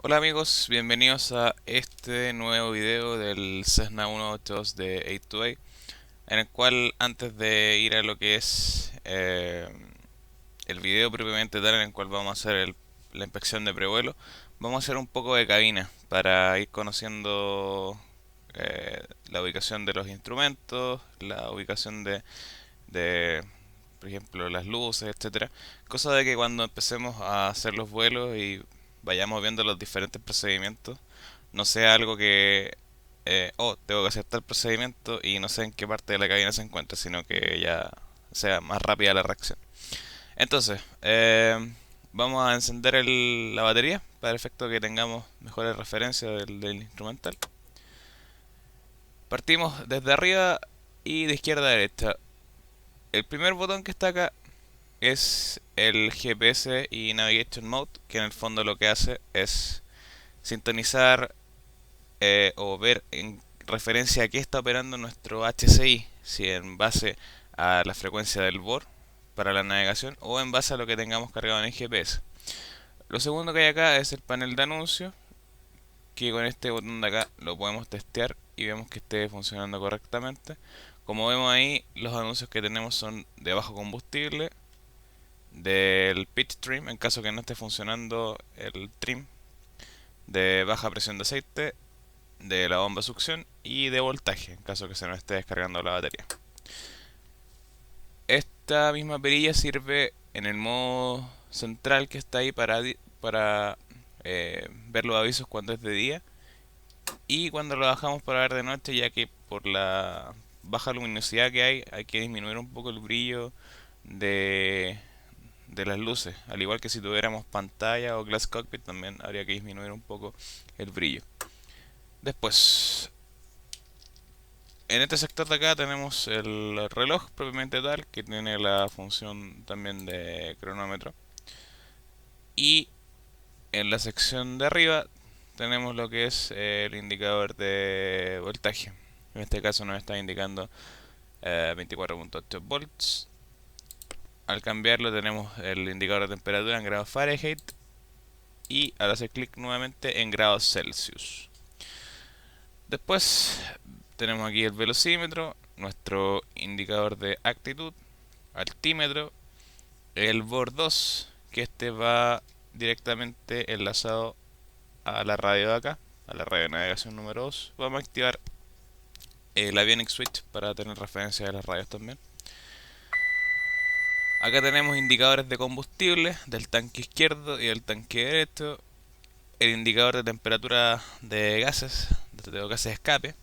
Hola amigos, bienvenidos a este nuevo video del Cessna 182 de 828, en el cual antes de ir a lo que es el video propiamente tal en el cual vamos a hacer la inspección de prevuelo, vamos a hacer un poco de cabina para ir conociendo la ubicación de los instrumentos, la ubicación de, por ejemplo, las luces, etcétera. Cosa de que cuando empecemos a hacer los vuelos y vayamos viendo los diferentes procedimientos, no sea algo que, tengo que hacer tal procedimiento y no sé en qué parte de la cabina se encuentra, sino que ya sea más rápida la reacción. Entonces, vamos a encender la batería para efecto que tengamos mejores referencias del instrumental. Partimos desde arriba y de izquierda a derecha. El primer botón que está acá es el GPS y Navigation Mode, que en el fondo lo que hace es sintonizar o ver en referencia a qué está operando nuestro HCI, si en base a la frecuencia del BOR para la navegación o en base a lo que tengamos cargado en el GPS. Lo segundo que hay acá es el panel de anuncios, que con este botón de acá lo podemos testear y vemos que esté funcionando correctamente. Como vemos ahí, los anuncios que tenemos son de bajo combustible, del pitch trim en caso que no esté funcionando el trim, de baja presión de aceite, de la bomba de succión y de voltaje en caso que se nos esté descargando la batería. Esta misma perilla sirve en el modo central que está ahí para ver los avisos cuando es de día y cuando lo bajamos para ver de noche, ya que por la baja luminosidad que hay que disminuir un poco el brillo de, de las luces. Al igual que si tuviéramos pantalla o glass cockpit, también habría que disminuir un poco el brillo. Después, en este sector de acá tenemos el reloj propiamente tal, que tiene la función también de cronómetro. Y en la sección de arriba tenemos lo que es el indicador de voltaje. En este caso nos está indicando 24.8 volts. Al cambiarlo tenemos el indicador de temperatura en grados Fahrenheit y al hacer clic nuevamente en grados Celsius. Después tenemos aquí el velocímetro, nuestro indicador de actitud, altímetro, el BOR 2, que este va directamente enlazado a la radio de acá, a la radio de navegación número 2. Vamos a activar el Avionics Switch para tener referencia de las radios también. Acá tenemos indicadores de combustible del tanque izquierdo y del tanque derecho, el indicador de temperatura de gases, de gases de escape,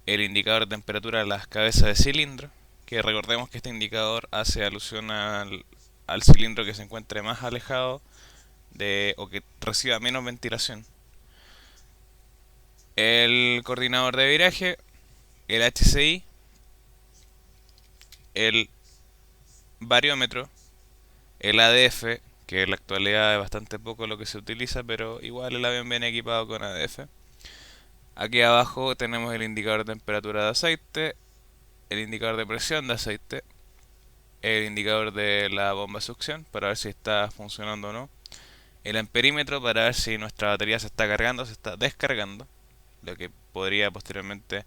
el indicador de temperatura de las cabezas de cilindro, que recordemos que este indicador hace alusión al cilindro que se encuentre más alejado o que reciba menos ventilación. El coordinador de viraje, el HCI, el bariómetro, el ADF, que en la actualidad es bastante poco lo que se utiliza, pero igual el avión viene equipado con ADF. Aquí abajo tenemos el indicador de temperatura de aceite, el indicador de presión de aceite, el indicador de la bomba de succión para ver si está funcionando o no, el amperímetro para ver si nuestra batería se está cargando o se está descargando, lo que podría posteriormente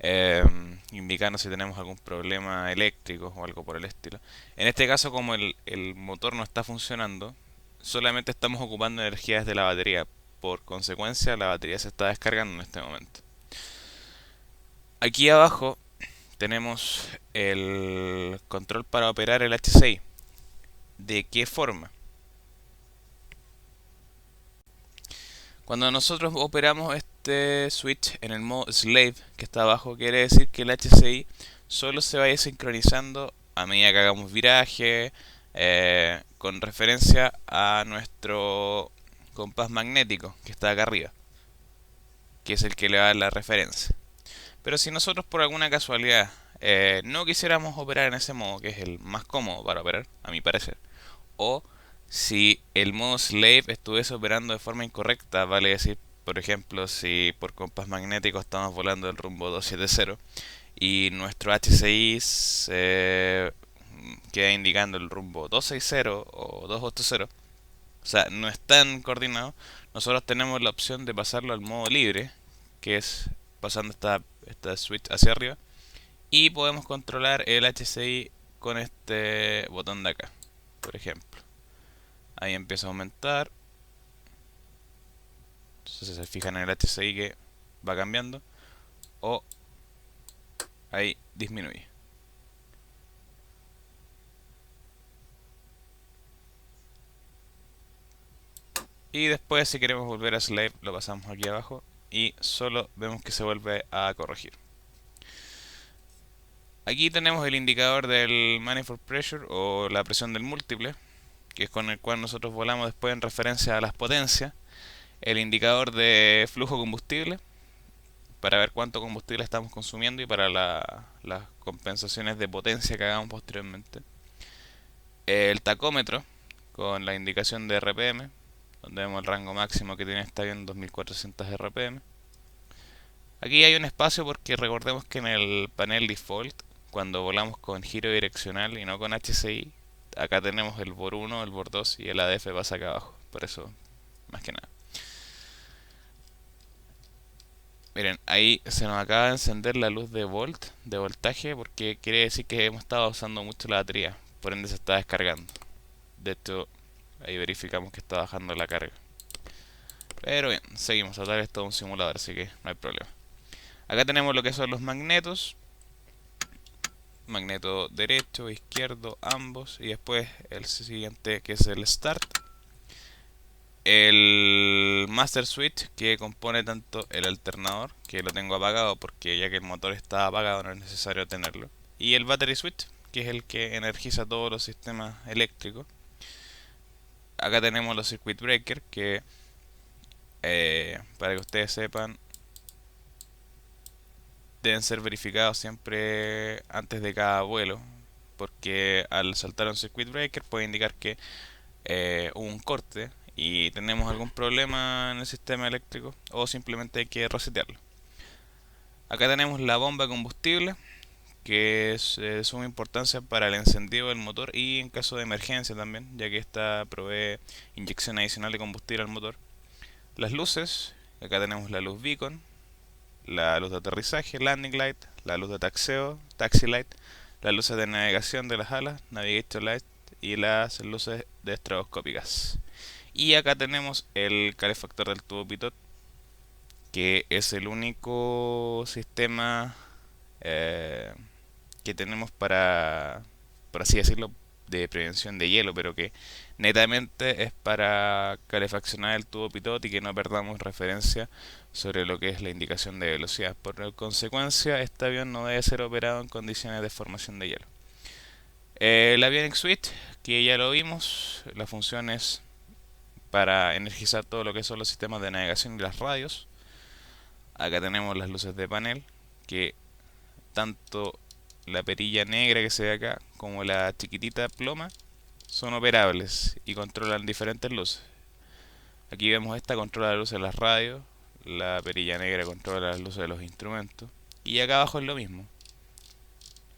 eh, indicarnos si tenemos algún problema eléctrico o algo por el estilo. En este caso, como el motor no está funcionando, solamente estamos ocupando energía desde la batería. Por consecuencia, la batería se está descargando en este momento. Aquí abajo tenemos el control para operar el HCI. ¿De qué forma? Cuando nosotros operamos este switch en el modo slave que está abajo, quiere decir que el HCI solo se vaya sincronizando a medida que hagamos viraje, con referencia a nuestro compás magnético que está acá arriba, que es el que le va a dar la referencia. Pero si nosotros por alguna casualidad no quisiéramos operar en ese modo, que es el más cómodo para operar, a mi parecer, o si el modo slave estuviese operando de forma incorrecta, vale decir, por ejemplo, si por compás magnético estamos volando el rumbo 270 y nuestro HCI se queda indicando el rumbo 260 o 280, o sea, no están coordinados, nosotros tenemos la opción de pasarlo al modo libre, que es pasando esta switch hacia arriba, y podemos controlar el HCI con este botón de acá, por ejemplo. Ahí empieza a aumentar. Entonces se fijan en el HCI que va cambiando. O ahí disminuye. Y después, si queremos volver a slave, lo pasamos aquí abajo y solo vemos que se vuelve a corregir. Aquí tenemos el indicador del manifold pressure o la presión del múltiple, que es con el cual nosotros volamos después en referencia a las potencias. El indicador de flujo combustible, para ver cuánto combustible estamos consumiendo y para las compensaciones de potencia que hagamos posteriormente. El tacómetro, con la indicación de RPM, donde vemos el rango máximo que tiene este avión, 2400 RPM. Aquí hay un espacio porque recordemos que en el panel default, cuando volamos con giro direccional y no con HCI, acá tenemos el BOR 1, el BOR 2 y el ADF pasa acá abajo. Por eso, más que nada. Miren, ahí se nos acaba de encender la luz de voltaje, porque quiere decir que hemos estado usando mucho la batería, por ende se está descargando. De hecho, ahí verificamos que está bajando la carga. Pero bien, seguimos. Total, esto es un simulador, así que no hay problema. Acá tenemos lo que son los magnetos. Magneto derecho, izquierdo, ambos. Y después el siguiente, que es el start. El master switch, que compone tanto el alternador, que lo tengo apagado porque ya que el motor está apagado no es necesario tenerlo. Y el battery switch, que es el que energiza todos los sistemas eléctricos. Acá tenemos los circuit breakers, que para que ustedes sepan, deben ser verificados siempre antes de cada vuelo, porque al saltar un circuit breaker puede indicar que hubo un corte y tenemos algún problema en el sistema eléctrico, o simplemente hay que resetearlo. Acá tenemos la bomba de combustible, que es de suma importancia para el encendido del motor y en caso de emergencia también, ya que esta provee inyección adicional de combustible al motor. Las luces, acá tenemos la luz beacon, la luz de aterrizaje, landing light, la luz de taxeo, taxi light, las luces de navegación de las alas, navigation light, y las luces de estroboscópicas. Y acá tenemos el calefactor del tubo pitot, que es el único sistema que tenemos para, por así decirlo, de prevención de hielo, pero que netamente es para calefaccionar el tubo pitot y que no perdamos referencia sobre lo que es la indicación de velocidad. Por consecuencia, este avión no debe ser operado en condiciones de formación de hielo. El Avionics Switch, que ya lo vimos, la función es para energizar todo lo que son los sistemas de navegación y las radios. Acá tenemos las luces de panel, que tanto la perilla negra que se ve acá como la chiquitita ploma son operables y controlan diferentes luces. Aquí vemos esta controla las luces de las radios, la perilla negra controla las luces de los instrumentos, y acá abajo es lo mismo.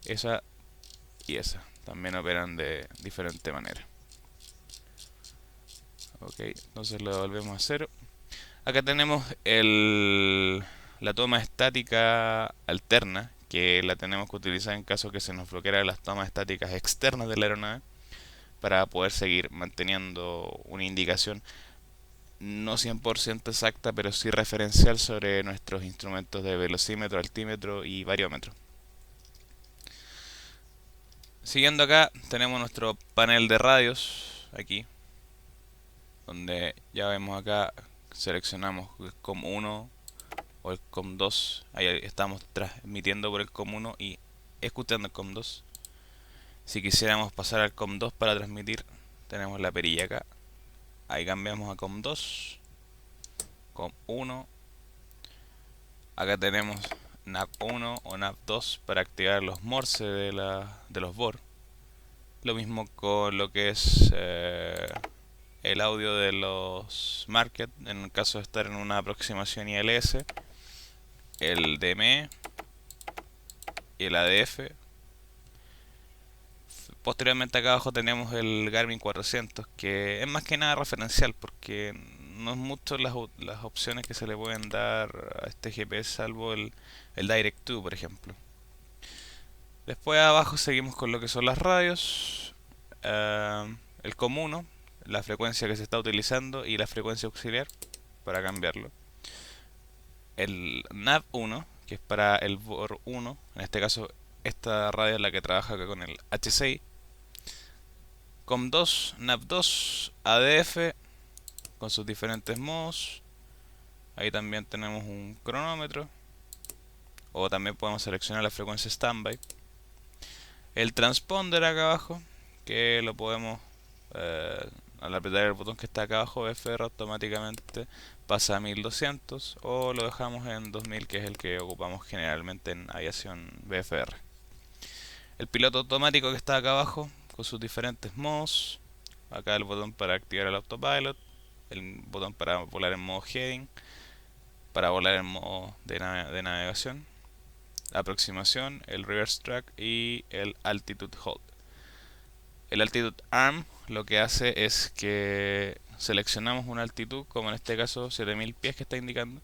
Esa y esa también operan de diferente manera. Ok, entonces lo volvemos a cero. Acá tenemos la toma estática alterna, que la tenemos que utilizar en caso que se nos bloquearan las tomas estáticas externas de la aeronave, para poder seguir manteniendo una indicación no 100% exacta, pero sí referencial sobre nuestros instrumentos de velocímetro, altímetro y variómetro. Siguiendo acá, tenemos nuestro panel de radios, aquí, donde ya vemos acá, seleccionamos el COM1 o el COM2, ahí estamos transmitiendo por el COM1 y escuchando el COM2. Si quisiéramos pasar al COM2 para transmitir, tenemos la perilla acá, ahí cambiamos a COM2, COM1, acá tenemos NAV1 o NAV2 para activar los morse de los BOR. Lo mismo con lo que es el audio de los market, en el caso de estar en una aproximación ILS, el DME y el ADF. Posteriormente acá abajo tenemos el Garmin 400, que es más que nada referencial porque no es mucho las opciones que se le pueden dar a este GPS, salvo el Direct to, por ejemplo. Después abajo seguimos con lo que son las radios, el COM1, la frecuencia que se está utilizando y la frecuencia auxiliar para cambiarlo. El NAV1, que es para el BOR 1, en este caso esta radio es la que trabaja con el HCI. COM2, NAV2, ADF con sus diferentes modos. Ahí también tenemos un cronómetro, o también podemos seleccionar la frecuencia standby. El transponder acá abajo, que lo podemos, al apretar el botón que está acá abajo, BFR, automáticamente pasa a 1200, o lo dejamos en 2000, que es el que ocupamos generalmente en aviación BFR. El piloto automático que está acá abajo, con sus diferentes modos. Acá el botón para activar el autopilot, el botón para volar en modo heading, para volar en modo de navegación, aproximación, el reverse track y el altitude hold. El altitude arm lo que hace es que seleccionamos una altitud, como en este caso 7000 pies que está indicando,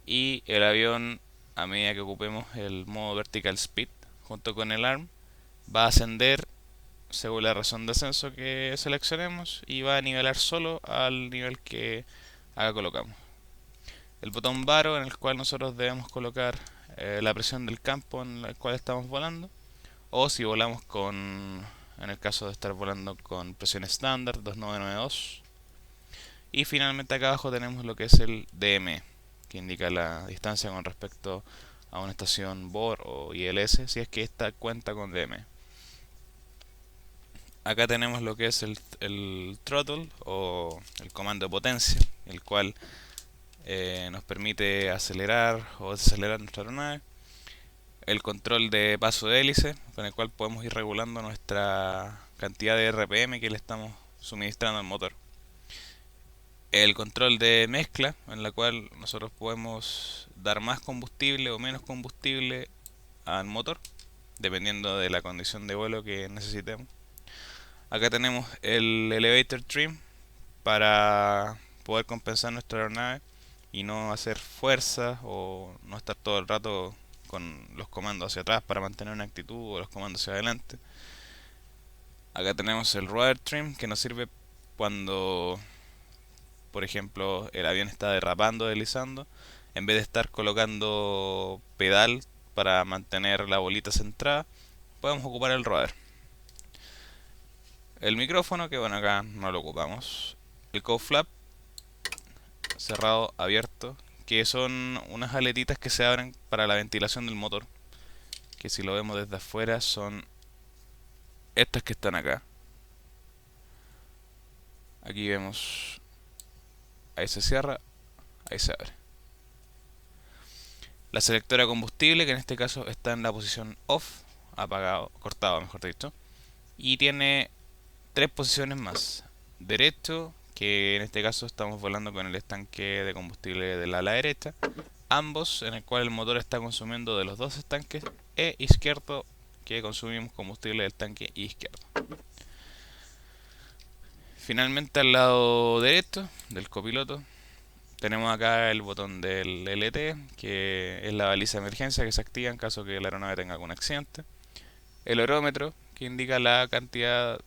y el avión, a medida que ocupemos el modo vertical speed junto con el arm, va a ascender según la razón de ascenso que seleccionemos y va a nivelar solo al nivel que acá colocamos. El botón varo, en el cual nosotros debemos colocar la presión del campo en el cual estamos volando, o si volamos en el caso de estar volando con presión estándar 2992. Y finalmente acá abajo tenemos lo que es el DME, que indica la distancia con respecto a una estación BOR o ILS, si es que esta cuenta con DME. Acá tenemos lo que es el throttle o el comando de potencia, el cual nos permite acelerar o desacelerar nuestra aeronave. El control de paso de hélice, con el cual podemos ir regulando nuestra cantidad de RPM que le estamos suministrando al motor. El control de mezcla, en la cual nosotros podemos dar más combustible o menos combustible al motor, dependiendo de la condición de vuelo que necesitemos. Acá tenemos el elevator trim para poder compensar nuestra aeronave y no hacer fuerza o no estar todo el rato con los comandos hacia atrás para mantener una actitud o los comandos hacia adelante. Acá tenemos el rudder trim, que nos sirve cuando, por ejemplo, el avión está derrapando, deslizando. En vez de estar colocando pedal para mantener la bolita centrada, podemos ocupar el rudder. El micrófono, que bueno, acá no lo ocupamos. El cowl flap, cerrado, abierto, que son unas aletitas que se abren para la ventilación del motor, que si lo vemos desde afuera son estas que están acá. Aquí vemos, ahí se cierra, ahí se abre. La selectora de combustible, que en este caso está en la posición off, apagado, cortado mejor dicho, y tiene tres posiciones más. Derecho, que en este caso estamos volando con el estanque de combustible del ala derecha, ambos en el cual el motor está consumiendo de los dos estanques, e izquierdo, que consumimos combustible del tanque izquierdo. Finalmente al lado derecho del copiloto tenemos acá el botón del LT, que es la baliza de emergencia que se activa en caso que la aeronave tenga algún accidente. El orómetro, que indica la cantidad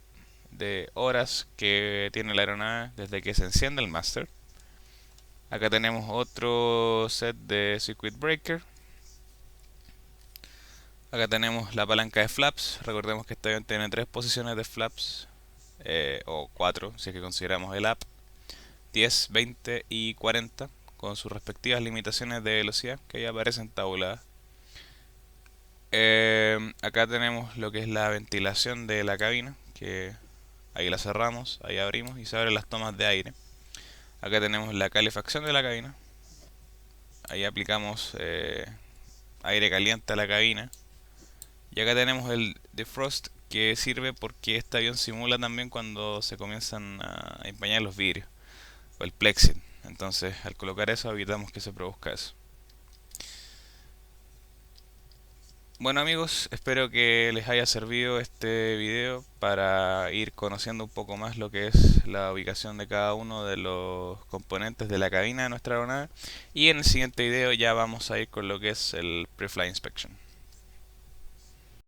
de horas que tiene la aeronave desde que se enciende el master. Acá tenemos otro set de circuit breaker. Acá tenemos la palanca de flaps. Recordemos que este avión tiene tres posiciones de flaps, o cuatro si es que consideramos el up: 10, 20 y 40, con sus respectivas limitaciones de velocidad que ahí aparecen tabuladas. Acá tenemos lo que es la ventilación de la cabina, que ahí la cerramos, ahí abrimos y se abren las tomas de aire. Acá tenemos la calefacción de la cabina, ahí aplicamos aire caliente a la cabina. Y acá tenemos el defrost, que sirve porque este avión simula también cuando se comienzan a empañar los vidrios o el plexit. Entonces al colocar eso evitamos que se produzca eso. Bueno amigos, espero que les haya servido este video para ir conociendo un poco más lo que es la ubicación de cada uno de los componentes de la cabina de nuestra aeronave. Y en el siguiente video ya vamos a ir con lo que es el Pre-Flight Inspection.